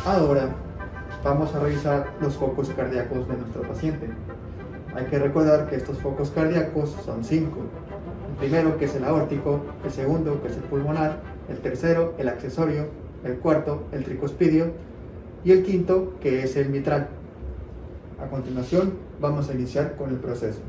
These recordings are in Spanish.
Ahora vamos a revisar los focos cardíacos de nuestro paciente. Hay que recordar que estos focos cardíacos son 5. El primero, que es el aórtico; el segundo, que es el pulmonar; el tercero, el accesorio; el cuarto, el tricuspidio; y el quinto, que es el mitral. A continuación, vamos a iniciar con el proceso.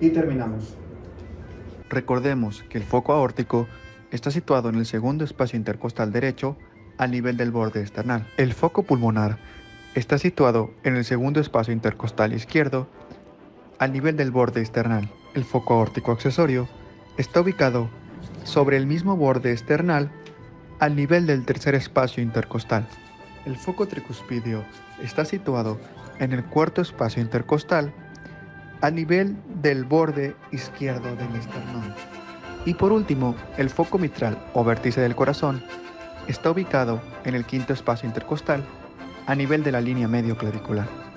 Y terminamos. Recordemos que el foco aórtico está situado en el segundo espacio intercostal derecho al nivel del borde esternal. El foco pulmonar está situado en el segundo espacio intercostal izquierdo al nivel del borde esternal. El foco aórtico accesorio está ubicado sobre el mismo borde esternal al nivel del tercer espacio intercostal. El foco tricuspidio está situado en el cuarto espacio intercostal a nivel del borde izquierdo del esternón. Y por último, el foco mitral o vértice del corazón está ubicado en el quinto espacio intercostal a nivel de la línea medio clavicular.